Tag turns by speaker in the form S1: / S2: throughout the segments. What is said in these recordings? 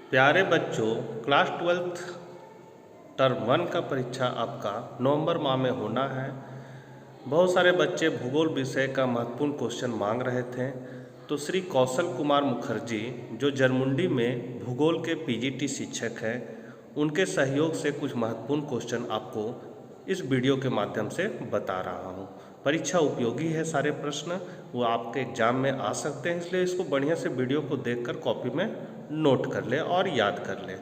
S1: प्यारे बच्चों, class 12th term 1 का परीक्षा आपका नवंबर माह में होना है। बहुत सारे बच्चे भूगोल विषय का महत्वपूर्ण क्वेश्चन मांग रहे थे, तो श्री कौशल कुमार मुखर्जी जो जरमुंडी में भूगोल के पीजीटी शिक्षक हैं, उनके सहयोग से कुछ महत्वपूर्ण क्वेश्चन आपको इस वीडियो के माध्यम से बता रहा हूँ। परीक्षा उपयोगी है, सारे प्रश्न वो आपके एग्जाम में आ सकते हैं, इसलिए इसको बढ़िया से वीडियो को देखकर कॉपी में नोट कर ले और याद कर ले।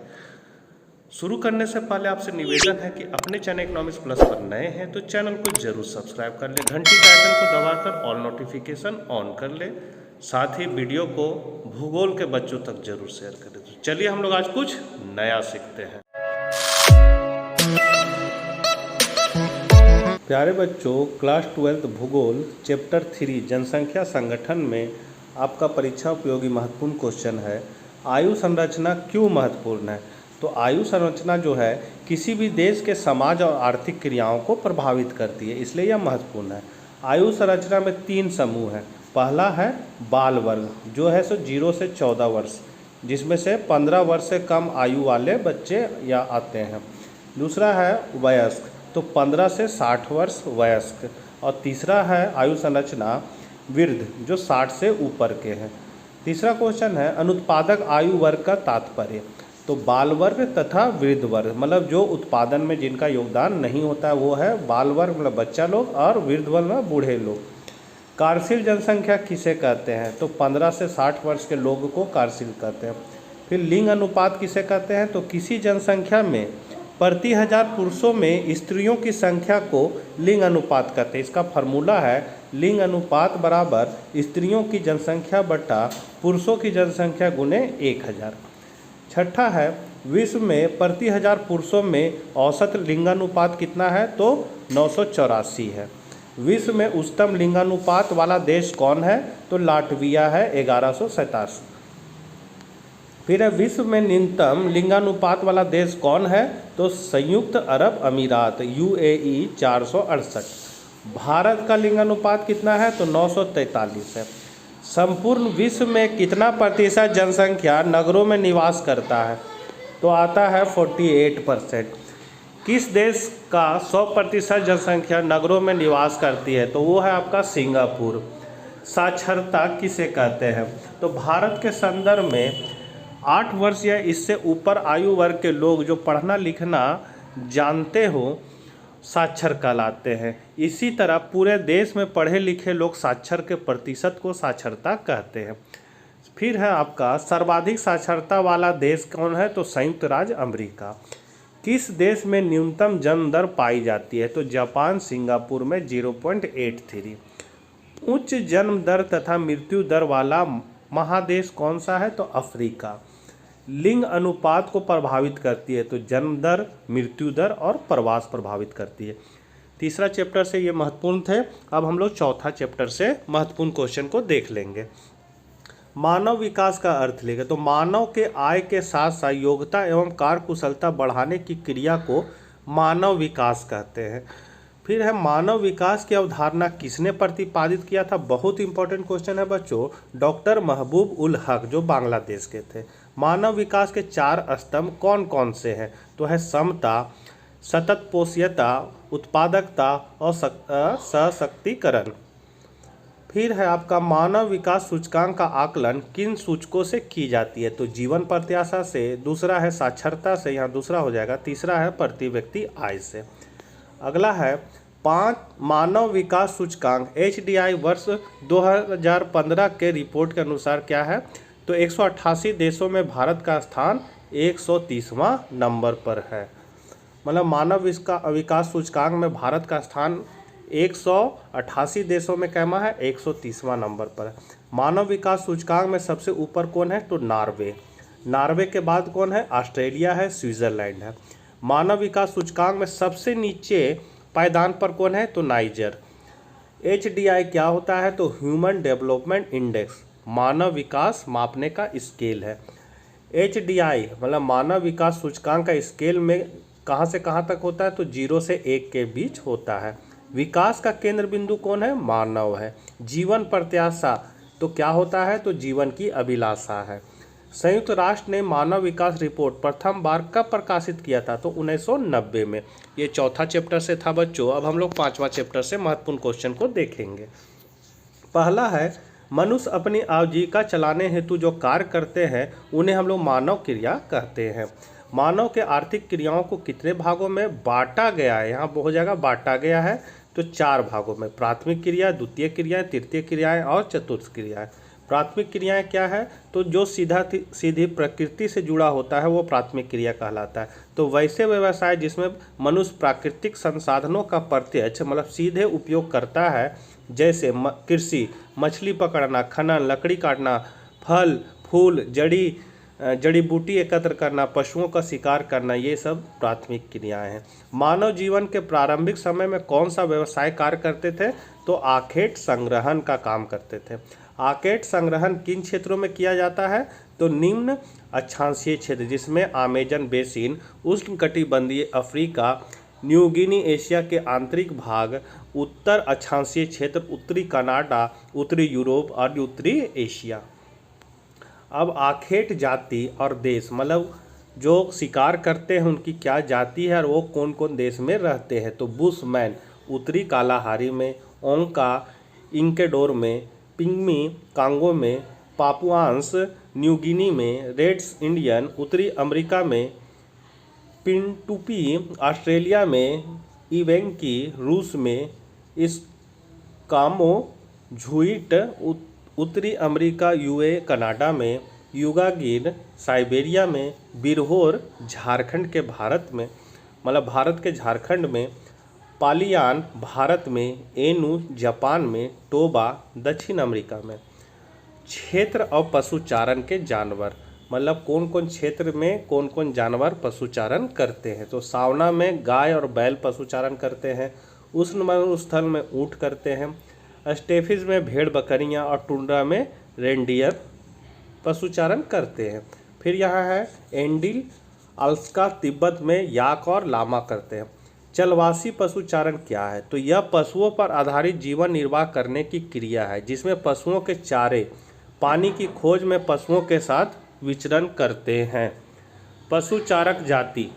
S1: शुरू करने से पहले आपसे निवेदन है कि अपने चैनल इकोनॉमिक्स प्लस पर नए हैं तो चैनल को जरूर सब्सक्राइब कर ले, घंटी के आइकन को दबाकर ऑल नोटिफिकेशन ऑन कर ले, साथ ही वीडियो को भूगोल के बच्चों तक जरूर शेयर करें। तो चलिए हम लोग आज कुछ नया सीखते हैं। प्यारे बच्चों, क्लास 12 भूगोल चैप्टर 3 जनसंख्या संगठन में आपका परीक्षा उपयोगी महत्वपूर्ण क्वेश्चन है, आयु संरचना क्यों महत्वपूर्ण है। तो आयु संरचना जो है किसी भी देश के समाज और आर्थिक क्रियाओं को प्रभावित करती है, इसलिए यह महत्वपूर्ण है। आयु संरचना में 3 समूह हैं। पहला है बाल वर्ग, जो है 0 से 14 वर्ष, जिसमें से 15 वर्ष से कम आयु वाले बच्चे या आते हैं। दूसरा है वयस्क, तो 15 से 60 वर्ष वयस्क। और तीसरा है आयु संरचना वृद्ध, जो 60 से ऊपर के हैं। तीसरा क्वेश्चन है अनुत्पादक आयु वर्ग का तात्पर्य। तो बाल वर्ग तथा वृद्ध वर्ग, मतलब जो उत्पादन में जिनका योगदान नहीं होता है वो है बाल वर्ग, मतलब बच्चा लोग, और वृद्ध वर्ग में बूढ़े लोग। कार्यशील जनसंख्या किसे कहते हैं। तो 15 से 60 वर्ष के लोगों को कार्यशील कहते हैं। फिर लिंग अनुपात किसे कहते हैं। तो किसी जनसंख्या में प्रति 1000 पुरुषों में स्त्रियों की संख्या को लिंग अनुपात कहते हैं। इसका फार्मूला है लिंग अनुपात बराबर स्त्रियों की जनसंख्या बटा पुरुषों की जनसंख्या गुने 1000। छठा है विश्व में प्रति 1000 पुरुषों में औसत लिंगानुपात कितना है। तो 984 है। विश्व में उच्चतम लिंगानुपात वाला देश कौन है। तो लाटविया है, 1187। फिर है विश्व में न्यूनतम लिंगानुपात वाला देश कौन है। तो संयुक्त अरब अमीरात, UAE, 468। भारत का लिंगानुपात कितना है। तो 943 है। संपूर्ण विश्व में कितना प्रतिशत जनसंख्या नगरों में निवास करता है। तो आता है 48%। किस देश का 100% जनसंख्या नगरों में निवास करती है। तो वो है आपका सिंगापुर। साक्षरता किसे कहते हैं। तो भारत के संदर्भ में 8 वर्ष या इससे ऊपर आयु वर्ग के लोग जो पढ़ना लिखना जानते हो साक्षर कहलाते हैं। इसी तरह पूरे देश में पढ़े लिखे लोग साक्षर के प्रतिशत को साक्षरता कहते हैं। फिर है आपका सर्वाधिक साक्षरता वाला देश कौन है। तो संयुक्त राज्य अमेरिका। किस देश में न्यूनतम जन्म दर पाई जाती है। तो जापान, सिंगापुर में 0.83। उच्च जन्म दर तथा मृत्यु दर वाला महादेश कौन सा है। तो अफ्रीका। लिंग अनुपात को प्रभावित करती है। तो जन्म दर, मृत्यु दर और प्रवास प्रभावित करती है। तीसरा चैप्टर से ये महत्वपूर्ण थे। अब हम लोग चौथा चैप्टर से महत्वपूर्ण क्वेश्चन को देख लेंगे। मानव विकास का अर्थ लेंगे। तो मानव के आय के साथ साथ योग्यता एवं कार्यकुशलता बढ़ाने की क्रिया को मानव विकास कहते हैं। फिर है मानव विकास की अवधारणा किसने प्रतिपादित किया था। बहुत इंपॉर्टेंट क्वेश्चन है बच्चों, डॉक्टर महबूब उल हक, जो बांग्लादेश के थे। मानव विकास के 4 स्तंभ कौन कौन से हैं। तो है समता, सतत पोषीयता, उत्पादकता और सशक्तिकरण। फिर है आपका मानव विकास सूचकांक का आकलन किन सूचकों से की जाती है। तो जीवन प्रत्याशा से, दूसरा है साक्षरता से, यहाँ दूसरा हो जाएगा, तीसरा है प्रति व्यक्ति आय से। अगला है 5 मानव विकास सूचकांक HDI वर्ष 2015 के रिपोर्ट के अनुसार क्या है। तो 188 देशों में भारत का स्थान 130वां नंबर पर है। मतलब मानव विकास सूचकांक में भारत का स्थान 188 देशों में कैमा है, 130वां नंबर पर है। मानव विकास सूचकांक में सबसे ऊपर कौन है। तो नॉर्वे। नॉर्वे के बाद कौन है। ऑस्ट्रेलिया है, स्विट्जरलैंड है। मानव विकास सूचकांक में सबसे नीचे पायदान पर कौन है। तो नाइजर। HDI क्या होता है। तो ह्यूमन डेवलपमेंट इंडेक्स, मानव विकास मापने का स्केल है। HDI मतलब मानव विकास सूचकांक का स्केल में कहाँ से कहाँ तक होता है। तो 0 से 1 के बीच होता है। विकास का केंद्र बिंदु कौन है। मानव है। जीवन प्रत्याशा तो क्या होता है। तो जीवन की अभिलाषा है। संयुक्त राष्ट्र ने मानव विकास रिपोर्ट प्रथम बार कब प्रकाशित किया था? तो 1990 में। ये चौथा चैप्टर से था बच्चों। अब हम लोग पांचवा चैप्टर से महत्वपूर्ण क्वेश्चन को देखेंगे। पहला है, मनुष्य अपनी आजीविका चलाने हेतु जो कार्य करते हैं उन्हें हम लोग मानव क्रिया कहते हैं। मानव के आर्थिक क्रियाओं को कितने भागों में बांटा गया है? यहाँ बहुत जगह बांटा गया है, तो 4 भागों में। प्राथमिक क्रिया, द्वितीय क्रियाएं, तृतीय क्रियाएं और चतुर्थ क्रियाएं। प्राथमिक क्रियाएं क्या है? तो जो सीधी प्रकृति से जुड़ा होता है वो प्राथमिक क्रिया कहलाता है। तो वैसे व्यवसाय जिसमें मनुष्य प्राकृतिक संसाधनों का प्रत्यक्ष मतलब सीधे उपयोग करता है, जैसे कृषि, मछली पकड़ना, खनन, लकड़ी काटना, फल फूल, जड़ी बूटी एकत्र करना, पशुओं का शिकार करना, ये सब प्राथमिक क्रियाएं हैं। मानव जीवन के प्रारंभिक समय में कौन सा व्यवसाय कार्य करते थे? तो आखेट संग्रहण का काम करते थे। आखेट संग्रहण किन क्षेत्रों में किया जाता है? तो निम्न अक्षांशीय क्षेत्र, जिसमें अमेजन बेसिन, उष्णकटिबंधीय अफ्रीका, न्यू गिनी, एशिया के आंतरिक भाग, उत्तर अक्षांशीय क्षेत्र, उत्तरी कनाडा, उत्तरी यूरोप और उत्तरी एशिया। अब आखेट जाति और देश मतलब जो शिकार करते हैं उनकी क्या जाति है और वो कौन कौन देश में रहते हैं? तो बुशमैन उत्तरी कालाहारी में, ओंका इंकेडोर में, पिग्मी कांगो में, पापुआंस न्यू गिनी में, रेड्स इंडियन उत्तरी अमेरिका में, पिंटुपी ऑस्ट्रेलिया में, इवेंकी रूस में, इस्कामो झुइट उत्तरी अमेरिका यूए कनाडा में, युगागिर साइबेरिया में, बिरहोर झारखंड के भारत में मतलब भारत के झारखंड में, पालियान भारत में, एनु जापान में, टोबा दक्षिण अमेरिका में। क्षेत्र और पशुचारण के जानवर मतलब कौन कौन क्षेत्र में कौन कौन जानवर पशुचारण करते हैं? तो सावना में गाय और बैल पशुचारण करते हैं, उष्ण स्थल में ऊँट करते हैं, स्टेफिज में भेड़ बकरियां और टुंड्रा में रेंडियर पशुचारण करते हैं। फिर यहाँ है एंडील, अल्स्का तिब्बत में याक और लामा करते हैं। जलवासी पशुचारण क्या है? तो यह पशुओं पर आधारित जीवन निर्वाह करने की क्रिया है जिसमें पशुओं के चारे, पानी की खोज में पशुओं के साथ विचरण करते हैं। पशुचारक जाति,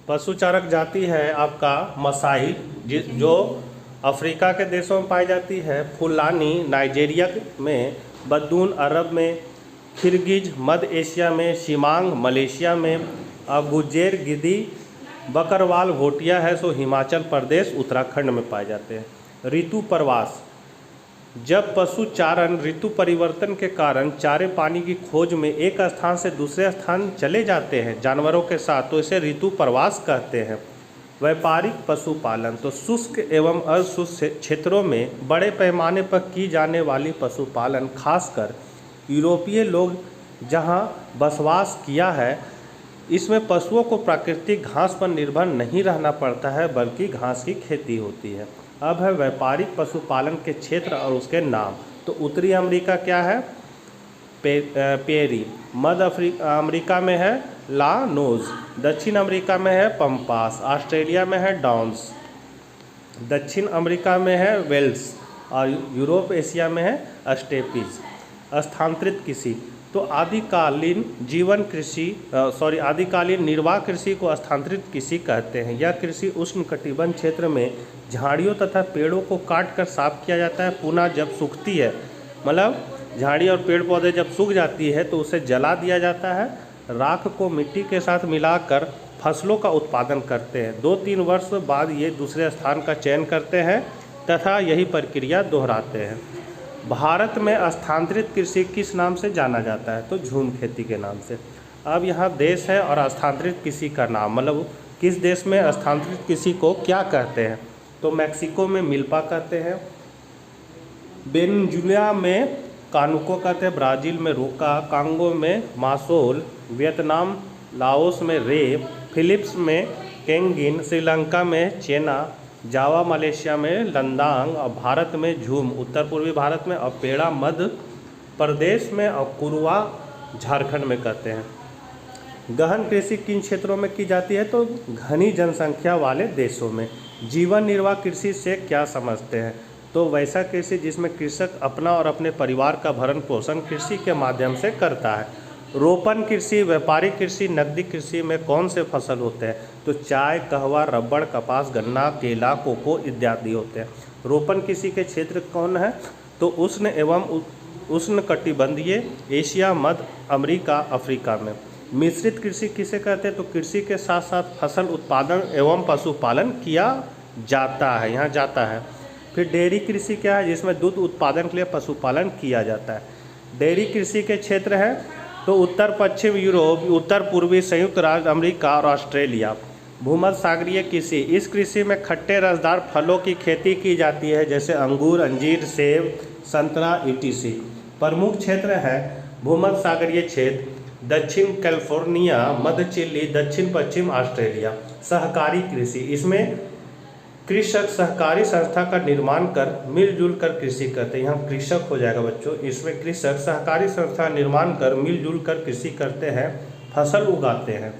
S1: पशुचारक जाति है आपका मसाई जो अफ्रीका के देशों में पाई जाती है, फुलानी नाइजीरिया में, बद्दून अरब में, किर्गिज मध्य एशिया में, शिमांग मलेशिया में, गुज्जेर गिद्दी बकरवाल भोटिया है सो हिमाचल प्रदेश उत्तराखंड में पाए जाते हैं। ऋतु प्रवास, जब पशुचारण ऋतु परिवर्तन के कारण चारे पानी की खोज में एक स्थान से दूसरे स्थान चले जाते हैं जानवरों के साथ, तो इसे ऋतु प्रवास कहते हैं। व्यापारिक पशुपालन, तो शुष्क एवं अशुष्क क्षेत्रों में बड़े पैमाने पर की जाने वाली पशुपालन खासकर यूरोपीय लोग जहां बसवास किया है, इसमें पशुओं को प्राकृतिक घास पर निर्भर नहीं रहना पड़ता है बल्कि घास की खेती होती है। अब है व्यापारिक पशुपालन के क्षेत्र और उसके नाम। तो उत्तरी अमेरिका क्या है? पेरी, मध्य अमेरिका में है लानोज, दक्षिण अमेरिका में है पंपास, ऑस्ट्रेलिया में है डाउन्स, दक्षिण अमेरिका में है वेल्स और यूरोप एशिया में है स्टेपीज। स्थानांतरित कृषि, तो आदिकालीन निर्वाह कृषि को स्थानांतरित कृषि कहते हैं। यह कृषि उष्णकटिबंध क्षेत्र में झाड़ियों तथा पेड़ों को काट कर साफ किया जाता है, पुनः जब सूखती है मतलब झाड़ी और पेड़ पौधे जब सूख जाती है तो उसे जला दिया जाता है, राख को मिट्टी के साथ मिलाकर फसलों का उत्पादन करते हैं। 2-3 वर्ष बाद ये दूसरे स्थान का चयन करते हैं तथा यही प्रक्रिया दोहराते हैं। भारत में स्थानांतरित कृषि किस नाम से जाना जाता है? तो झूम खेती के नाम से। अब यहाँ देश है और स्थानांतरित कृषि का नाम मतलब किस देश में स्थानांतरित कृषि को क्या कहते हैं? तो मैक्सिको में मिल्पा कहते हैं, वेनेजुएला में कानुको कहते हैं, ब्राज़ील में रोका, कांगो में मासोल, वियतनाम लाओस में रे, फिलीपींस में केंगिन, श्रीलंका में चेना, जावा मलेशिया में लंदांग और भारत में झूम उत्तर पूर्वी भारत में, और पेड़ा मध्य प्रदेश में और कुरुआ झारखंड में कहते हैं। गहन कृषि किन क्षेत्रों में की जाती है? तो घनी जनसंख्या वाले देशों में। जीवन निर्वाह कृषि से क्या समझते हैं? तो वैसा कृषि जिसमें कृषक अपना और अपने परिवार का भरण पोषण कृषि के माध्यम से करता है। रोपण कृषि, व्यापारिक कृषि, नकदी कृषि में कौन से फसल होते हैं? तो चाय, कहवा, रबड़, कपास, गन्ना, केला, कोको इत्यादि होते हैं। रोपण कृषि के क्षेत्र कौन है? तो उष्ण एवं उष्णकटिबंधीय एशिया, मध्य अमेरिका, अफ्रीका में। मिश्रित कृषि किसे कहते हैं? तो कृषि के साथ साथ फसल उत्पादन एवं पशुपालन किया जाता है, यहाँ जाता है। फिर डेयरी कृषि क्या है? जिसमें दूध उत्पादन के लिए पशुपालन किया जाता है। डेयरी कृषि के क्षेत्र है तो उत्तर पश्चिम यूरोप, उत्तर पूर्वी संयुक्त राज्य अमेरिका और ऑस्ट्रेलिया। भूमध्य सागरीय कृषि, इस कृषि में खट्टे रसदार फलों की खेती की जाती है, जैसे अंगूर, अंजीर, सेब, संतरा etc। प्रमुख क्षेत्र है भूमध्य सागरीय क्षेत्र, दक्षिण कैलिफोर्निया, मध्य चिली, दक्षिण पश्चिम ऑस्ट्रेलिया। सहकारी कृषि, इसमें कृषक सहकारी संस्था का निर्माण कर मिलजुल कर कृषि करते हैं। यहाँ कृषक हो जाएगा बच्चों। इसमें कृषक सहकारी संस्था निर्माण कर मिलजुल कर कृषि करते हैं, फसल उगाते हैं।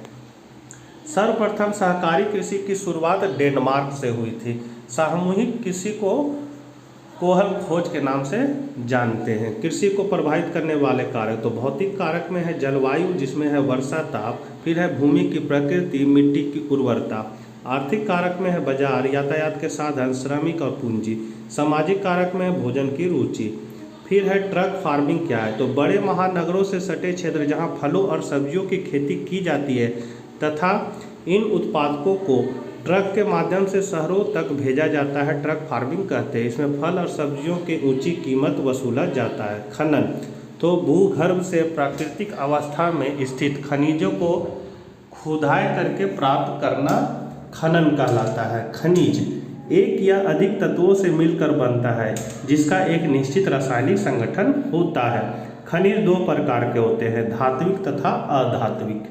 S1: सर्वप्रथम सहकारी कृषि की शुरुआत डेनमार्क से हुई थी। सामूहिक कृषि को कोहल खोज के नाम से जानते हैं। कृषि को प्रभावित करने वाले कारक, तो भौतिक कारक में है जलवायु, जिसमें है वर्षा, ताप, फिर है भूमि की प्रकृति, मिट्टी की उर्वरता। आर्थिक कारक में है बाजार, यातायात के साधन, श्रमिक और पूंजी। सामाजिक कारक में है भोजन की रुचि। फिर है ट्रक फार्मिंग क्या है? तो बड़े महानगरों से सटे क्षेत्र जहां फलों और सब्जियों की खेती की जाती है तथा इन उत्पादकों को ट्रक के माध्यम से शहरों तक भेजा जाता है, ट्रक फार्मिंग कहते हैं। इसमें फल और सब्जियों की ऊंची कीमत वसूला जाता है। खनन, तो भूगर्भ से प्राकृतिक अवस्था में स्थित खनिजों को खुदाई करके प्राप्त करना खनन कहलाता है। खनिज एक या अधिक तत्वों से मिलकर बनता है, जिसका एक निश्चित रासायनिक संगठन होता है। खनिज दो प्रकार के होते हैं, धात्विक तथा अधात्विक।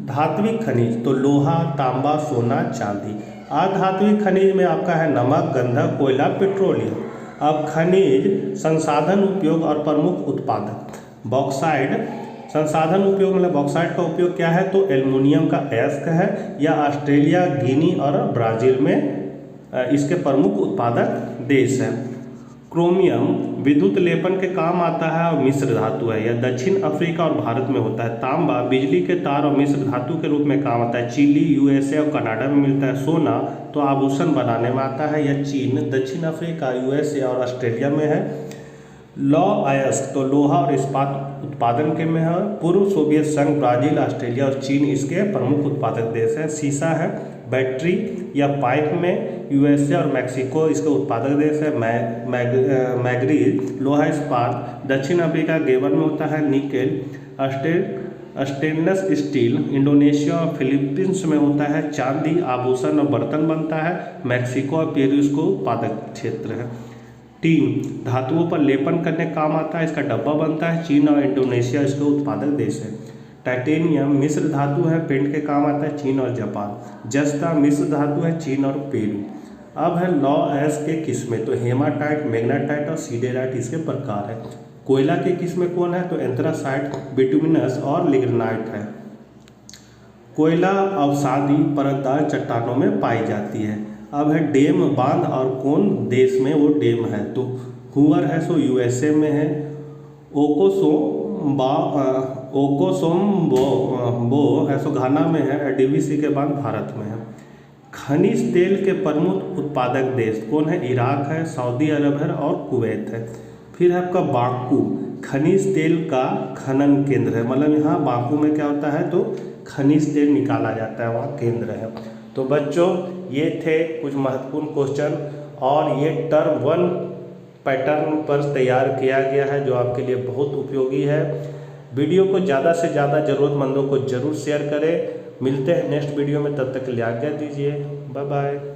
S1: धात्विक खनिज, तो लोहा, तांबा, सोना, चांदी। अधात्विक खनिज में आपका है नमक, गंधक, कोयला, पेट्रोलियम। अब खनिज संसाधन उपयोग और प्रमुख उत्पादक। बॉक्साइट संसाधन उपयोग मतलब बॉक्साइट का उपयोग क्या है? तो एल्युमिनियम का अयस्क है, या ऑस्ट्रेलिया, गिनी और ब्राज़ील में इसके प्रमुख उत्पादक देश हैं। क्रोमियम विद्युत लेपन के काम आता है और मिश्र धातु है, यह दक्षिण अफ्रीका और भारत में होता है। तांबा बिजली के तार और मिश्र धातु के रूप में काम आता है, चिली, यूएसए और कनाडा में मिलता है। सोना तो आभूषण बनाने में आता है, यह चीन, दक्षिण अफ्रीका, यूएसए और ऑस्ट्रेलिया में है। लौ अयस्क तो लोहा और इस्पात उत्पादन के में है। पूर्व सोवियत संघ, ब्राज़ील, ऑस्ट्रेलिया और चीन इसके प्रमुख उत्पादक देश हैं। सीसा है, बैटरी या पाइप में यूएसए और मैक्सिको इसके उत्पादक देश है। मैग्नीज लोहा इस्पात दक्षिण अफ्रीका, गेबर में होता है। निकेल स्टेनलेस स्टील इंडोनेशिया और फिलीपींस में होता है। चांदी आभूषण और बर्तन बनता है, मैक्सिको और पेरू इसको उत्पादक क्षेत्र है। टीन धातुओं पर लेपन करने काम आता है, इसका डब्बा बनता है। चीन और इंडोनेशिया इसके उत्पादक देश है। टाइटेनियम मिश्र धातु है, पेंट के काम आता है, चीन और जापान। जस्ता मिश्र धातु है, चीन और पेरू। अब है लौ अयस्क के किस्में, तो हेमाटाइट, मैग्नेटाइट और सीडेराइट इसके प्रकार है। कोयला के किस्में कौन है? तो एंथ्रासाइट, बिटुमिनस और लिग्नाइट है। कोयला अवसादी परतदार चट्टानों में पाई जाती है। अब है डेम, बांध और कौन देश में वो डेम है? तो हुअर है सो यूएसए में है। ओकोसोम्बो है सो घाना में है। डीवीसी के बाद भारत में है। खनिज तेल के प्रमुख उत्पादक देश कौन है? इराक है, सऊदी अरब है और कुवैत है। फिर है आपका बाकू, खनिज तेल का खनन केंद्र है, मतलब यहाँ बाकू में क्या होता है? तो खनिज तेल निकाला जाता है, वहाँ केंद्र है। तो बच्चों ये थे कुछ महत्वपूर्ण क्वेश्चन, और ये टर्म 1 पैटर्न पर तैयार किया गया है, जो आपके लिए बहुत उपयोगी है। वीडियो को ज़्यादा से ज़्यादा ज़रूरतमंदों को ज़रूर शेयर करें। मिलते हैं नेक्स्ट वीडियो में, तब तक के लिए आज्ञा दीजिए। Bye bye.